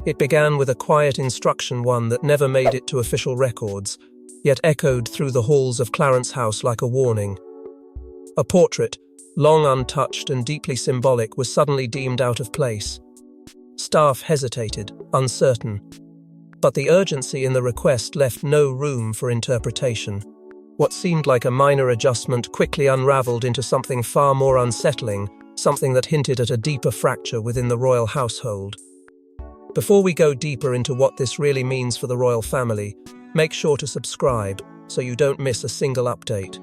It began with a quiet instruction, one that never made it to official records, yet echoed through the halls of Clarence House like a warning. A portrait, long untouched and deeply symbolic, was suddenly deemed out of place. Staff hesitated, uncertain. But the urgency in the request left no room for interpretation. What seemed like a minor adjustment quickly unraveled into something far more unsettling, something that hinted at a deeper fracture within the royal household. Before we go deeper into what this really means for the royal family, make sure to subscribe so you don't miss a single update.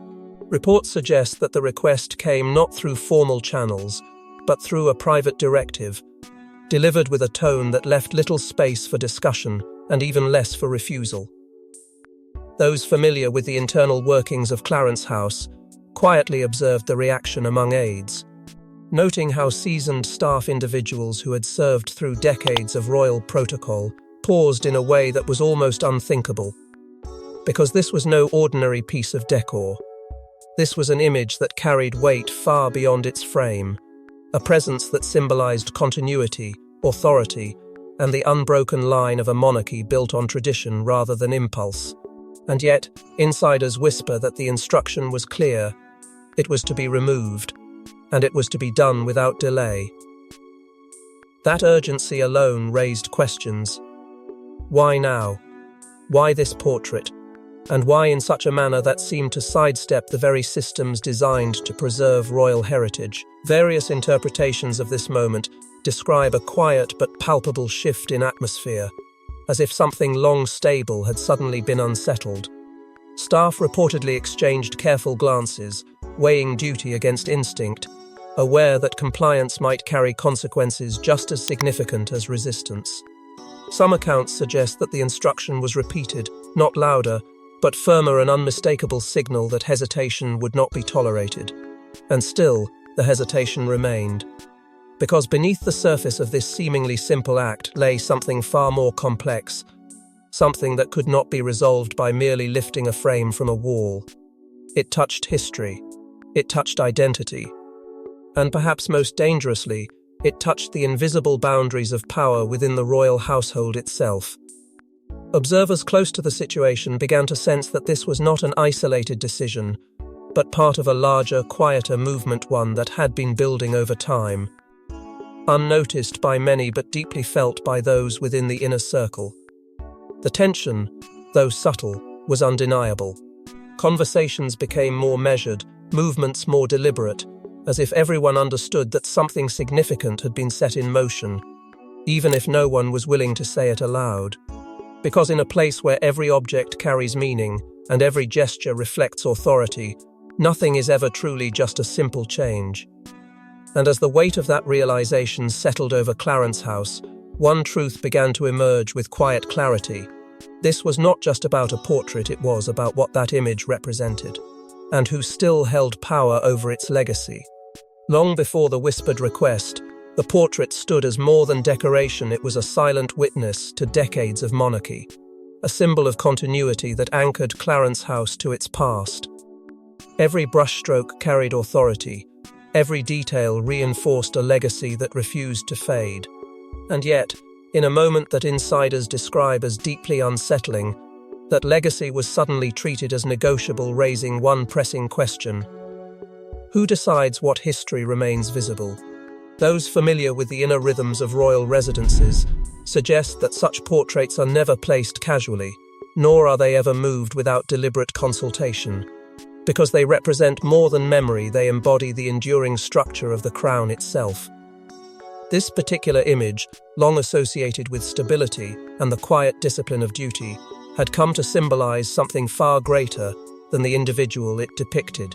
Reports suggest that the request came not through formal channels, but through a private directive, delivered with a tone that left little space for discussion and even less for refusal. Those familiar with the internal workings of Clarence House quietly observed the reaction among aides, noting how seasoned staff individuals who had served through decades of royal protocol paused in a way that was almost unthinkable. Because this was no ordinary piece of decor. This was an image that carried weight far beyond its frame, a presence that symbolized continuity, authority, and the unbroken line of a monarchy built on tradition rather than impulse. And yet, insiders whisper that the instruction was clear. It was to be removed, and it was to be done without delay. That urgency alone raised questions. Why now? Why this portrait? And why in such a manner that seemed to sidestep the very systems designed to preserve royal heritage? Various interpretations of this moment describe a quiet but palpable shift in atmosphere, as if something long stable had suddenly been unsettled. Staff reportedly exchanged careful glances, weighing duty against instinct, aware that compliance might carry consequences just as significant as resistance. Some accounts suggest that the instruction was repeated, not louder, but firmer, an unmistakable signal that hesitation would not be tolerated. And still, the hesitation remained. Because beneath the surface of this seemingly simple act lay something far more complex, something that could not be resolved by merely lifting a frame from a wall. It touched history. It touched identity. And perhaps most dangerously, it touched the invisible boundaries of power within the royal household itself. Observers close to the situation began to sense that this was not an isolated decision, but part of a larger, quieter movement, one that had been building over time. Unnoticed by many but deeply felt by those within the inner circle. The tension, though subtle, was undeniable. Conversations became more measured, movements more deliberate, as if everyone understood that something significant had been set in motion, even if no one was willing to say it aloud. Because in a place where every object carries meaning and every gesture reflects authority, nothing is ever truly just a simple change. And as the weight of that realization settled over Clarence House, one truth began to emerge with quiet clarity. This was not just about a portrait, it was about what that image represented, and who still held power over its legacy. Long before the whispered request, the portrait stood as more than decoration. It was a silent witness to decades of monarchy, a symbol of continuity that anchored Clarence House to its past. Every brushstroke carried authority, every detail reinforced a legacy that refused to fade. And yet, in a moment that insiders describe as deeply unsettling, that legacy was suddenly treated as negotiable, raising one pressing question. Who decides what history remains visible? Those familiar with the inner rhythms of royal residences suggest that such portraits are never placed casually, nor are they ever moved without deliberate consultation. Because they represent more than memory, they embody the enduring structure of the crown itself. This particular image, long associated with stability and the quiet discipline of duty, had come to symbolize something far greater than the individual it depicted.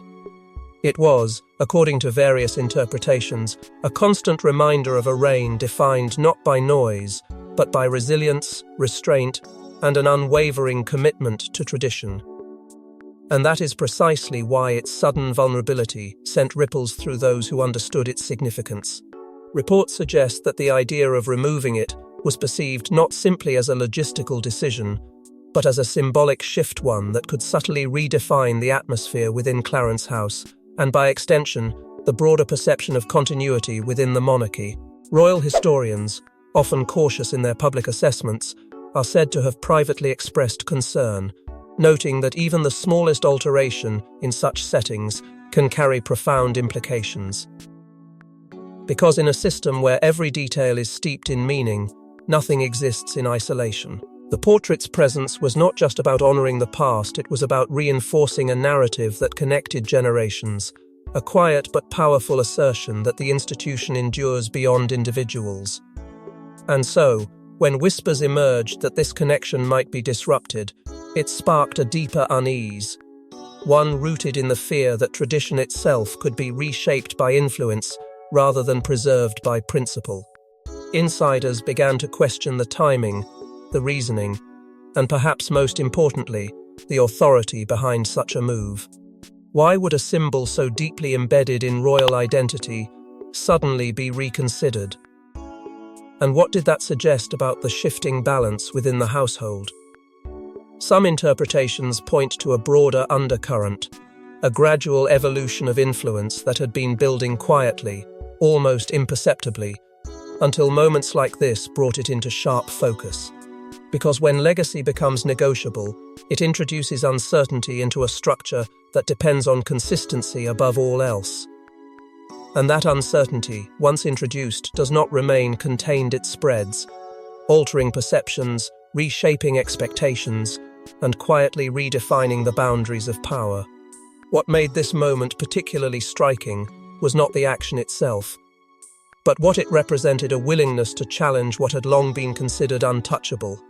It was, according to various interpretations, a constant reminder of a reign defined not by noise, but by resilience, restraint, and an unwavering commitment to tradition. And that is precisely why its sudden vulnerability sent ripples through those who understood its significance. Reports suggest that the idea of removing it was perceived not simply as a logistical decision, but as a symbolic shift, one that could subtly redefine the atmosphere within Clarence House, and by extension, the broader perception of continuity within the monarchy. Royal historians, often cautious in their public assessments, are said to have privately expressed concern, noting that even the smallest alteration in such settings can carry profound implications. Because in a system where every detail is steeped in meaning, nothing exists in isolation. The portrait's presence was not just about honoring the past, it was about reinforcing a narrative that connected generations, a quiet but powerful assertion that the institution endures beyond individuals. And so, when whispers emerged that this connection might be disrupted, it sparked a deeper unease, one rooted in the fear that tradition itself could be reshaped by influence rather than preserved by principle. Insiders began to question the timing, the reasoning, and perhaps most importantly, the authority behind such a move. Why would a symbol so deeply embedded in royal identity suddenly be reconsidered? And what did that suggest about the shifting balance within the household? Some interpretations point to a broader undercurrent, a gradual evolution of influence that had been building quietly, almost imperceptibly, until moments like this brought it into sharp focus. Because when legacy becomes negotiable, it introduces uncertainty into a structure that depends on consistency above all else. And that uncertainty, once introduced, does not remain contained, it spreads, altering perceptions, reshaping expectations, and quietly redefining the boundaries of power. What made this moment particularly striking was not the action itself, but what it represented: a willingness to challenge what had long been considered untouchable.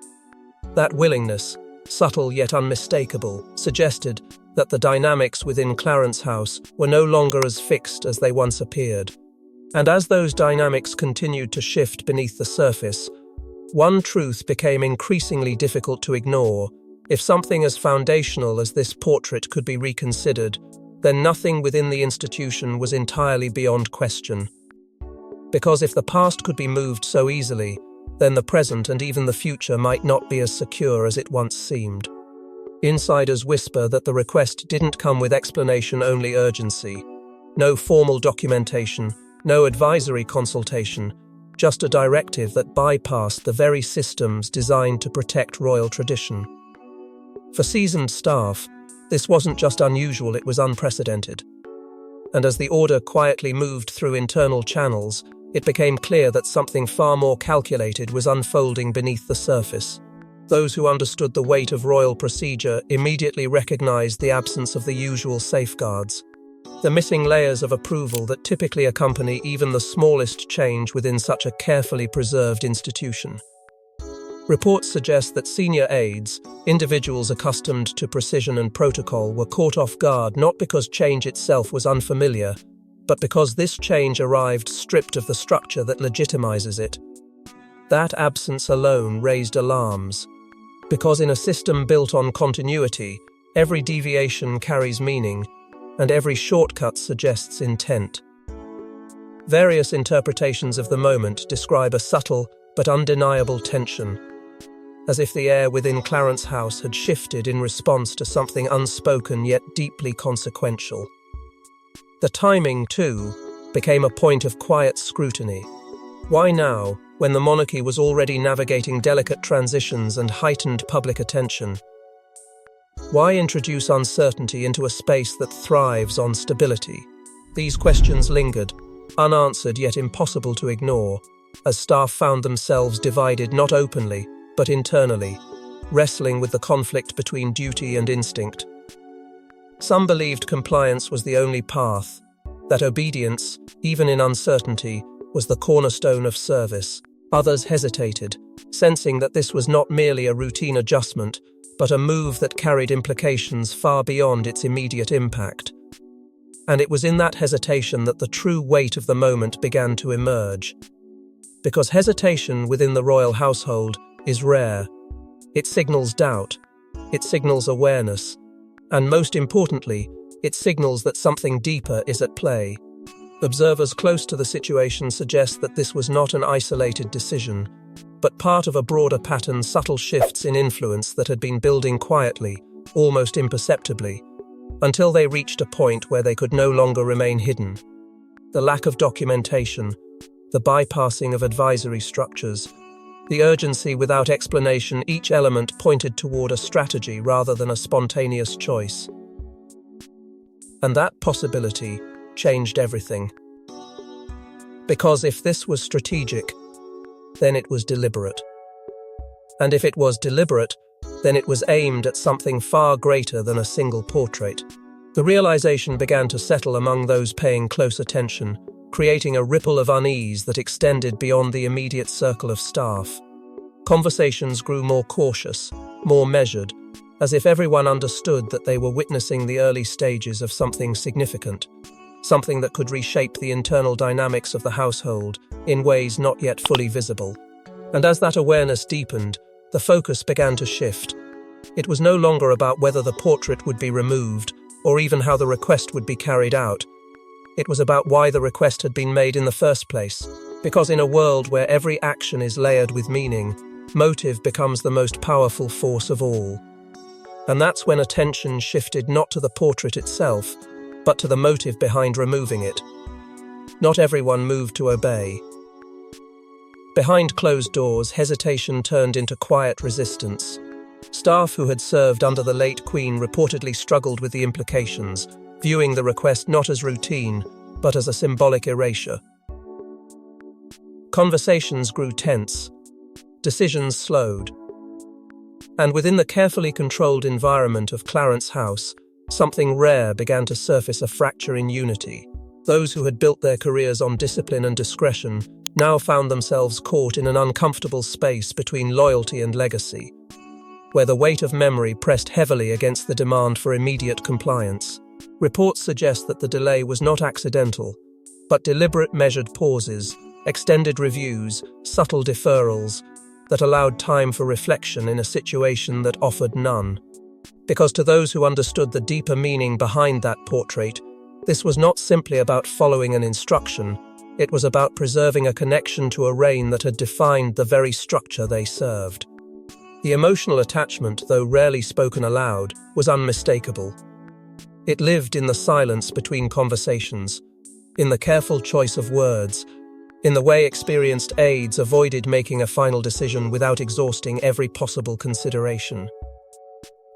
That willingness, subtle yet unmistakable, suggested that the dynamics within Clarence House were no longer as fixed as they once appeared. And as those dynamics continued to shift beneath the surface, one truth became increasingly difficult to ignore. If something as foundational as this portrait could be reconsidered, then nothing within the institution was entirely beyond question. Because if the past could be moved so easily, then the present and even the future might not be as secure as it once seemed. Insiders whisper that the request didn't come with explanation, only urgency. No formal documentation, no advisory consultation, just a directive that bypassed the very systems designed to protect royal tradition. For seasoned staff, this wasn't just unusual, it was unprecedented. And as the order quietly moved through internal channels, it became clear that something far more calculated was unfolding beneath the surface. Those who understood the weight of royal procedure immediately recognized the absence of the usual safeguards, the missing layers of approval that typically accompany even the smallest change within such a carefully preserved institution. Reports suggest that senior aides, individuals accustomed to precision and protocol, were caught off guard not because change itself was unfamiliar, but because this change arrived stripped of the structure that legitimizes it. That absence alone raised alarms, because in a system built on continuity, every deviation carries meaning, and every shortcut suggests intent. Various interpretations of the moment describe a subtle but undeniable tension, as if the air within Clarence House had shifted in response to something unspoken yet deeply consequential. The timing, too, became a point of quiet scrutiny. Why now, when the monarchy was already navigating delicate transitions and heightened public attention? Why introduce uncertainty into a space that thrives on stability? These questions lingered, unanswered yet impossible to ignore, as staff found themselves divided not openly, but internally, wrestling with the conflict between duty and instinct. Some believed compliance was the only path, that obedience, even in uncertainty, was the cornerstone of service. Others hesitated, sensing that this was not merely a routine adjustment, but a move that carried implications far beyond its immediate impact. And it was in that hesitation that the true weight of the moment began to emerge. Because hesitation within the royal household is rare. It signals doubt, it signals awareness, and most importantly, it signals that something deeper is at play. Observers close to the situation suggest that this was not an isolated decision, but part of a broader pattern, subtle shifts in influence that had been building quietly, almost imperceptibly, until they reached a point where they could no longer remain hidden. The lack of documentation, the bypassing of advisory structures, the urgency without explanation. Each element pointed toward a strategy rather than a spontaneous choice. And that possibility changed everything. Because if this was strategic, then it was deliberate. And if it was deliberate, then it was aimed at something far greater than a single portrait. The realization began to settle among those paying close attention, creating a ripple of unease that extended beyond the immediate circle of staff. Conversations grew more cautious, more measured, as if everyone understood that they were witnessing the early stages of something significant, something that could reshape the internal dynamics of the household in ways not yet fully visible. And as that awareness deepened, the focus began to shift. It was no longer about whether the portrait would be removed, or even how the request would be carried out. It was about why the request had been made in the first place, because in a world where every action is layered with meaning, motive becomes the most powerful force of all. And that's when attention shifted not to the portrait itself, but to the motive behind removing it. Not everyone moved to obey. Behind closed doors, hesitation turned into quiet resistance. Staff who had served under the late Queen reportedly struggled with the implications, viewing the request not as routine, but as a symbolic erasure. Conversations grew tense. Decisions slowed. And within the carefully controlled environment of Clarence House, something rare began to surface: a fracture in unity. Those who had built their careers on discipline and discretion now found themselves caught in an uncomfortable space between loyalty and legacy, where the weight of memory pressed heavily against the demand for immediate compliance. Reports suggest that the delay was not accidental, but deliberate measured pauses, extended reviews, subtle deferrals that allowed time for reflection in a situation that offered none. Because to those who understood the deeper meaning behind that portrait, this was not simply about following an instruction, it was about preserving a connection to a reign that had defined the very structure they served. The emotional attachment, though rarely spoken aloud, was unmistakable. It lived in the silence between conversations, in the careful choice of words, in the way experienced aides avoided making a final decision without exhausting every possible consideration.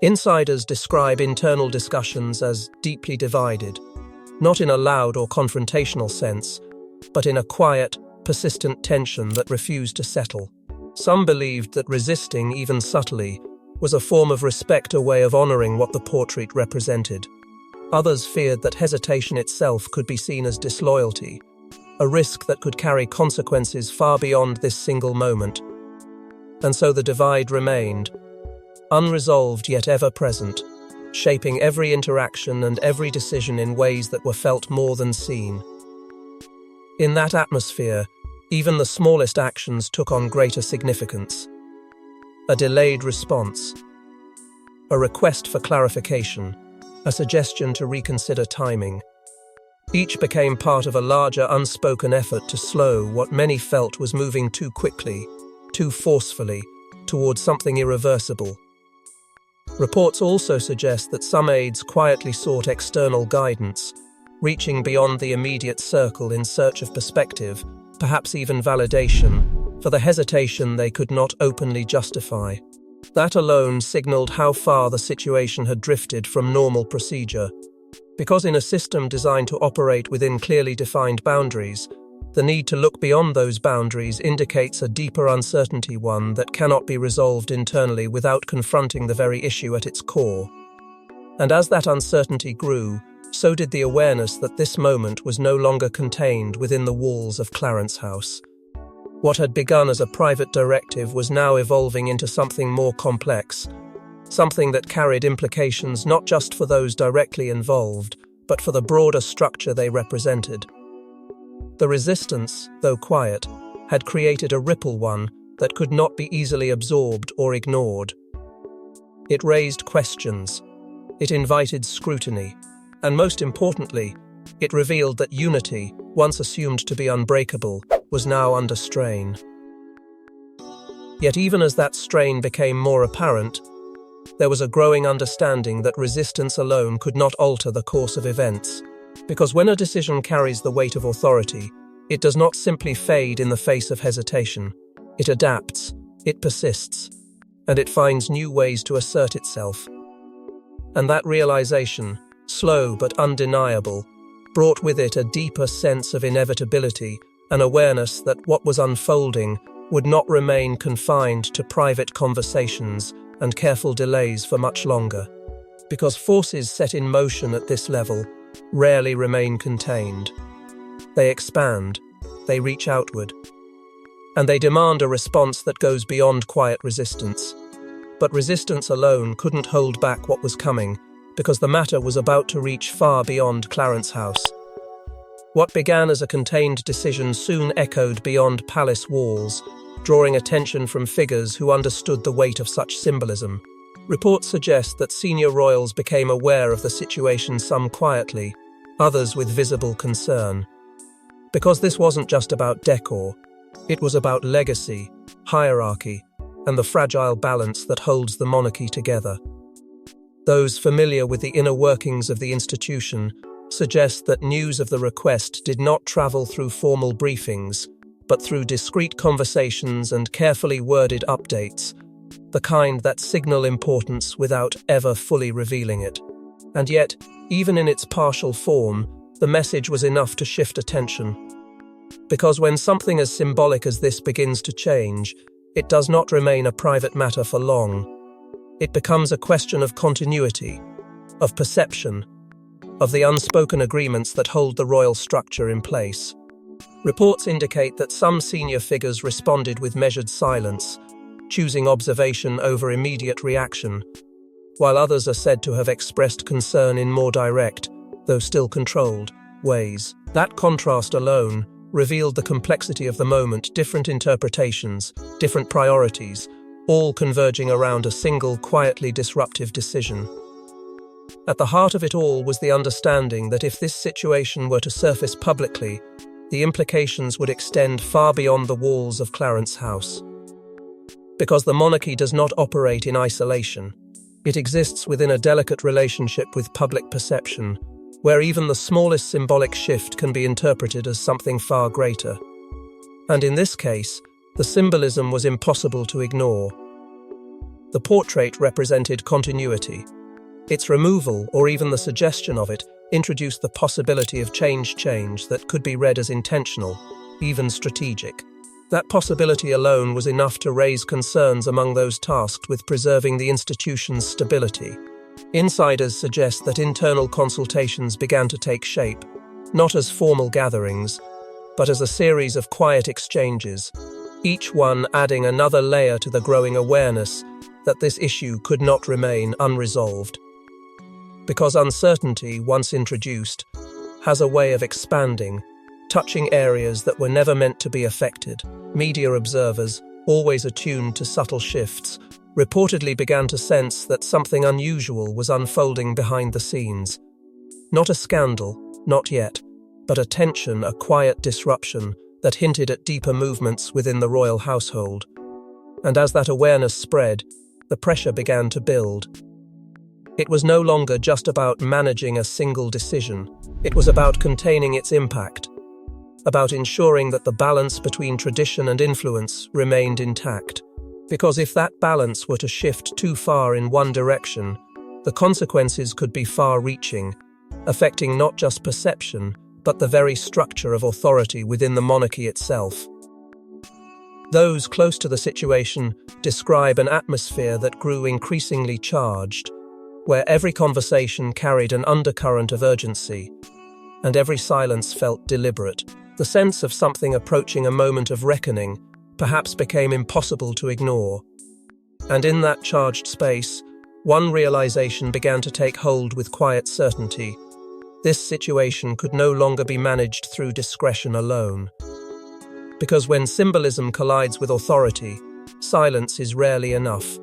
Insiders describe internal discussions as deeply divided, not in a loud or confrontational sense, but in a quiet, persistent tension that refused to settle. Some believed that resisting, even subtly, was a form of respect, a way of honoring what the portrait represented. Others feared that hesitation itself could be seen as disloyalty, a risk that could carry consequences far beyond this single moment. And so the divide remained, unresolved yet ever present, shaping every interaction and every decision in ways that were felt more than seen. In that atmosphere, even the smallest actions took on greater significance. A delayed response, a request for clarification, a suggestion to reconsider timing. Each became part of a larger unspoken effort to slow what many felt was moving too quickly, too forcefully, towards something irreversible. Reports also suggest that some aides quietly sought external guidance, reaching beyond the immediate circle in search of perspective, perhaps even validation, for the hesitation they could not openly justify. That alone signaled how far the situation had drifted from normal procedure, because in a system designed to operate within clearly defined boundaries, the need to look beyond those boundaries indicates a deeper uncertainty, one that cannot be resolved internally without confronting the very issue at its core. And as that uncertainty grew, so did the awareness that this moment was no longer contained within the walls of Clarence House. What had begun as a private directive was now evolving into something more complex, something that carried implications not just for those directly involved, but for the broader structure they represented. The resistance, though quiet, had created a ripple, one that could not be easily absorbed or ignored. It raised questions, it invited scrutiny, and most importantly, it revealed that unity, once assumed to be unbreakable, was now under strain. Yet even as that strain became more apparent, there was a growing understanding that resistance alone could not alter the course of events, because when a decision carries the weight of authority, It does not simply fade in the face of hesitation. It adapts, it persists, and it finds new ways to assert itself. And that realization, slow but undeniable, brought with it a deeper sense of inevitability, an awareness that what was unfolding would not remain confined to private conversations and careful delays for much longer. Because forces set in motion at this level rarely remain contained. They expand, they reach outward, and they demand a response that goes beyond quiet resistance. But resistance alone couldn't hold back what was coming, because the matter was about to reach far beyond Clarence House. What began as a contained decision soon echoed beyond palace walls, drawing attention from figures who understood the weight of such symbolism. Reports suggest that senior royals became aware of the situation, some quietly, others with visible concern. Because this wasn't just about decor, it was about legacy, hierarchy, and the fragile balance that holds the monarchy together. Those familiar with the inner workings of the institution suggest that news of the request did not travel through formal briefings, but through discreet conversations and carefully worded updates, the kind that signal importance without ever fully revealing it. And yet, even in its partial form, the message was enough to shift attention. Because when something as symbolic as this begins to change, it does not remain a private matter for long. It becomes a question of continuity, of perception, of the unspoken agreements that hold the royal structure in place. Reports indicate that some senior figures responded with measured silence, choosing observation over immediate reaction, while others are said to have expressed concern in more direct, though still controlled, ways. That contrast alone revealed the complexity of the moment, different interpretations, different priorities, all converging around a single, quietly disruptive decision. At the heart of it all was the understanding that if this situation were to surface publicly, the implications would extend far beyond the walls of Clarence House. Because the monarchy does not operate in isolation, it exists within a delicate relationship with public perception, where even the smallest symbolic shift can be interpreted as something far greater. And in this case, the symbolism was impossible to ignore. The portrait represented continuity. Its removal, or even the suggestion of it, introduced the possibility of change that could be read as intentional, even strategic. That possibility alone was enough to raise concerns among those tasked with preserving the institution's stability. Insiders suggest that internal consultations began to take shape, not as formal gatherings, but as a series of quiet exchanges, each one adding another layer to the growing awareness that this issue could not remain unresolved. Because uncertainty, once introduced, has a way of expanding, touching areas that were never meant to be affected. Media observers, always attuned to subtle shifts, reportedly began to sense that something unusual was unfolding behind the scenes. Not a scandal, not yet, but a tension, a quiet disruption that hinted at deeper movements within the royal household. And as that awareness spread, the pressure began to build. It was no longer just about managing a single decision. It was about containing its impact, about ensuring that the balance between tradition and influence remained intact. Because if that balance were to shift too far in one direction, the consequences could be far-reaching, affecting not just perception, but the very structure of authority within the monarchy itself. Those close to the situation describe an atmosphere that grew increasingly charged, where every conversation carried an undercurrent of urgency, and every silence felt deliberate. The sense of something approaching a moment of reckoning perhaps became impossible to ignore. And in that charged space, one realization began to take hold with quiet certainty. This situation could no longer be managed through discretion alone. Because when symbolism collides with authority, silence is rarely enough.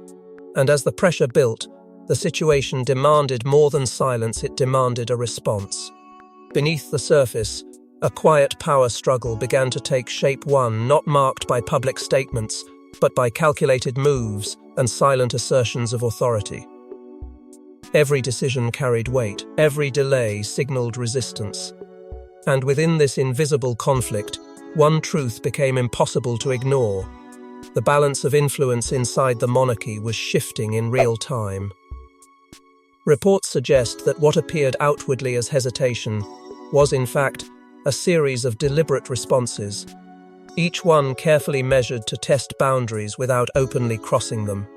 And as the pressure built, the situation demanded more than silence, it demanded a response. Beneath the surface, a quiet power struggle began to take shape, one not marked by public statements, but by calculated moves and silent assertions of authority. Every decision carried weight, every delay signaled resistance. And within this invisible conflict, one truth became impossible to ignore. The balance of influence inside the monarchy was shifting in real time. Reports suggest that what appeared outwardly as hesitation was, in fact, a series of deliberate responses, each one carefully measured to test boundaries without openly crossing them.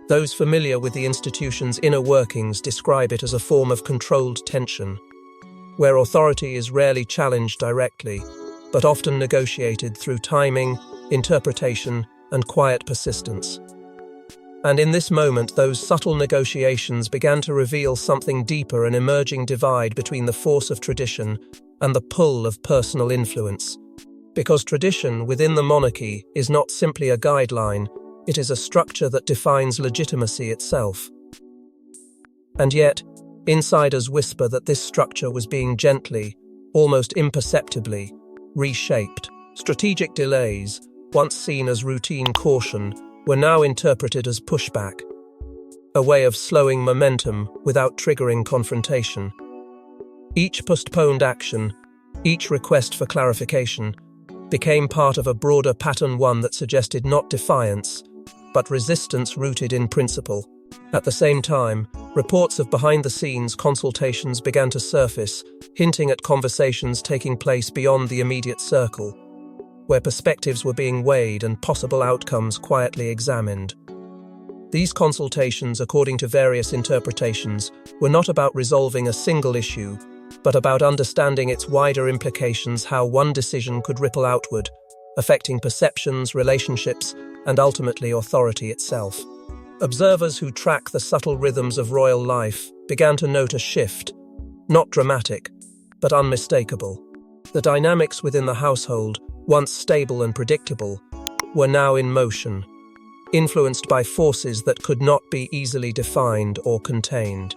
Those familiar with the institution's inner workings describe it as a form of controlled tension, where authority is rarely challenged directly, but often negotiated through timing, interpretation, and quiet persistence. And in this moment, those subtle negotiations began to reveal something deeper, an emerging divide between the force of tradition and the pull of personal influence. Because tradition within the monarchy is not simply a guideline, it is a structure that defines legitimacy itself. And yet, insiders whisper that this structure was being gently, almost imperceptibly, reshaped. Strategic delays, once seen as routine caution, were now interpreted as pushback, a way of slowing momentum without triggering confrontation. Each postponed action, each request for clarification, became part of a broader pattern, one that suggested not defiance, but resistance rooted in principle. At the same time, reports of behind-the-scenes consultations began to surface, hinting at conversations taking place beyond the immediate circle, where perspectives were being weighed and possible outcomes quietly examined. These consultations, according to various interpretations, were not about resolving a single issue, but about understanding its wider implications, how one decision could ripple outward, affecting perceptions, relationships, and ultimately authority itself. Observers who track the subtle rhythms of royal life began to note a shift, not dramatic, but unmistakable. The dynamics within the household, once stable and predictable, were now in motion, influenced by forces that could not be easily defined or contained.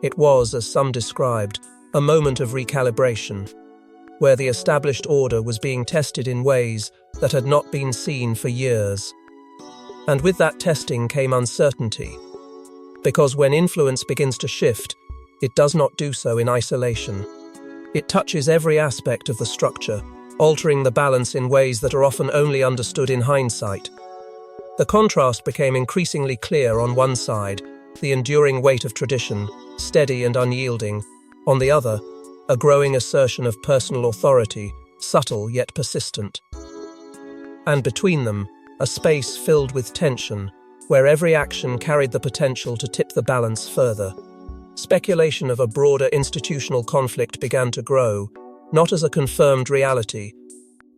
It was, as some described, a moment of recalibration, where the established order was being tested in ways that had not been seen for years. And with that testing came uncertainty, because when influence begins to shift, it does not do so in isolation. It touches every aspect of the structure, altering the balance in ways that are often only understood in hindsight. The contrast became increasingly clear. On one side, the enduring weight of tradition, steady and unyielding; on the other, a growing assertion of personal authority, subtle yet persistent. And between them, a space filled with tension, where every action carried the potential to tip the balance further. Speculation of a broader institutional conflict began to grow, not as a confirmed reality,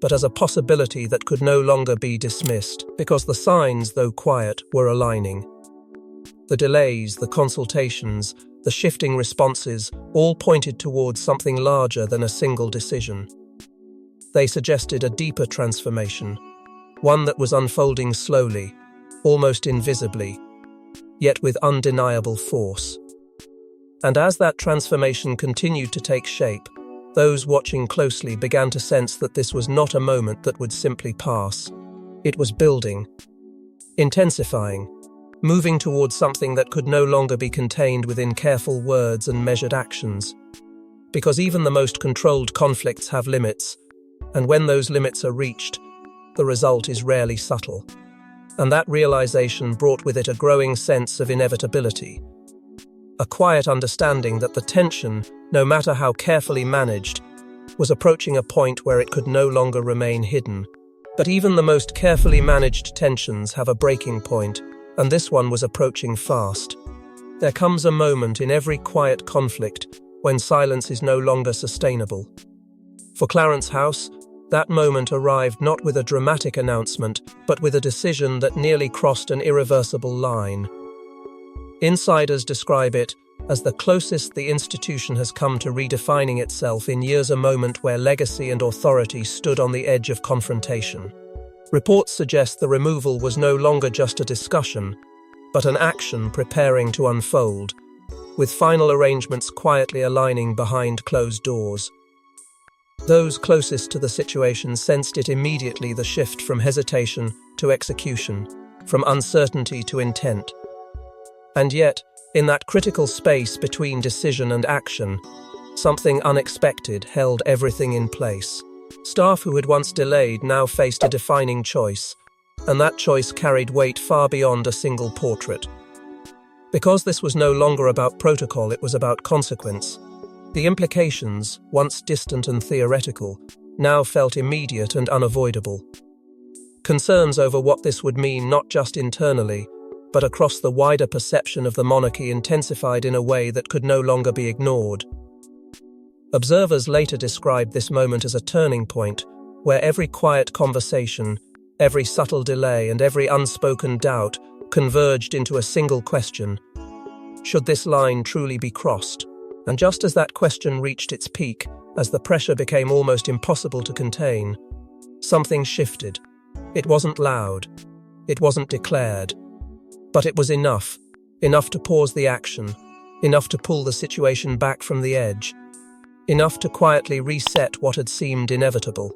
but as a possibility that could no longer be dismissed, because the signs, though quiet, were aligning. The delays, the consultations, the shifting responses all pointed towards something larger than a single decision. They suggested a deeper transformation, one that was unfolding slowly, almost invisibly, yet with undeniable force. And as that transformation continued to take shape, those watching closely began to sense that this was not a moment that would simply pass. It was building, intensifying, moving towards something that could no longer be contained within careful words and measured actions. Because even the most controlled conflicts have limits, and when those limits are reached, the result is rarely subtle. And that realization brought with it a growing sense of inevitability, a quiet understanding that the tension, no matter how carefully managed, was approaching a point where it could no longer remain hidden. But even the most carefully managed tensions have a breaking point, and this one was approaching fast. There comes a moment in every quiet conflict when silence is no longer sustainable. For Clarence House, that moment arrived not with a dramatic announcement, but with a decision that nearly crossed an irreversible line. Insiders describe it as the closest the institution has come to redefining itself in years, a moment where legacy and authority stood on the edge of confrontation. Reports suggest the removal was no longer just a discussion, but an action preparing to unfold, with final arrangements quietly aligning behind closed doors. Those closest to the situation sensed it immediately, the shift from hesitation to execution, from uncertainty to intent. And yet, in that critical space between decision and action, something unexpected held everything in place. Staff who had once delayed now faced a defining choice, and that choice carried weight far beyond a single portrait. Because this was no longer about protocol, it was about consequence. The implications, once distant and theoretical, now felt immediate and unavoidable. Concerns over what this would mean not just internally, but across the wider perception of the monarchy intensified in a way that could no longer be ignored. Observers later described this moment as a turning point, where every quiet conversation, every subtle delay, and every unspoken doubt converged into a single question: should this line truly be crossed? And just as that question reached its peak, as the pressure became almost impossible to contain, something shifted. It wasn't loud, it wasn't declared, but it was enough to pause the action, enough to pull the situation back from the edge, enough to quietly reset what had seemed inevitable.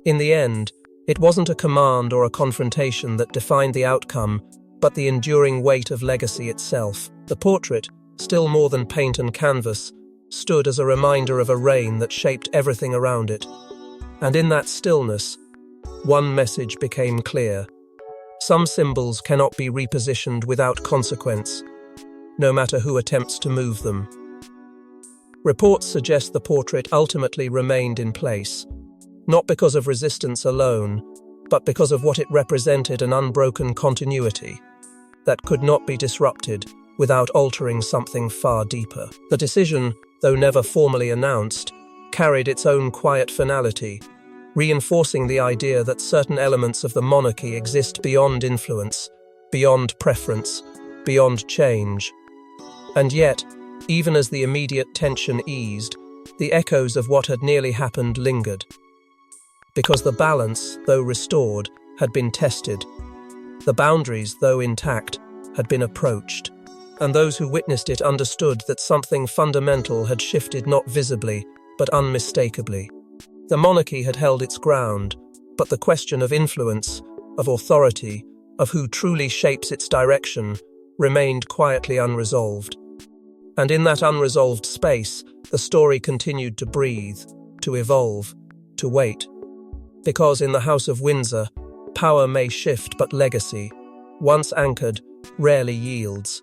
In the end, it wasn't a command or a confrontation that defined the outcome, but the enduring weight of legacy itself. The portrait, still more than paint and canvas, stood as a reminder of a reign that shaped everything around it. And in that stillness, one message became clear. Some symbols cannot be repositioned without consequence, no matter who attempts to move them. Reports suggest the portrait ultimately remained in place, not because of resistance alone, but because of what it represented: an unbroken continuity that could not be disrupted without altering something far deeper. The decision, though never formally announced, carried its own quiet finality, reinforcing the idea that certain elements of the monarchy exist beyond influence, beyond preference, beyond change. And yet, even as the immediate tension eased, the echoes of what had nearly happened lingered. Because the balance, though restored, had been tested. The boundaries, though intact, had been approached. And those who witnessed it understood that something fundamental had shifted, not visibly, but unmistakably. The monarchy had held its ground, but the question of influence, of authority, of who truly shapes its direction, remained quietly unresolved. And in that unresolved space, the story continued to breathe, to evolve, to wait. Because in the House of Windsor, power may shift, but legacy, once anchored, rarely yields.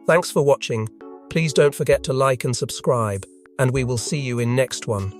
Thanks for watching. Please don't forget to like and subscribe, and we will see you in next one.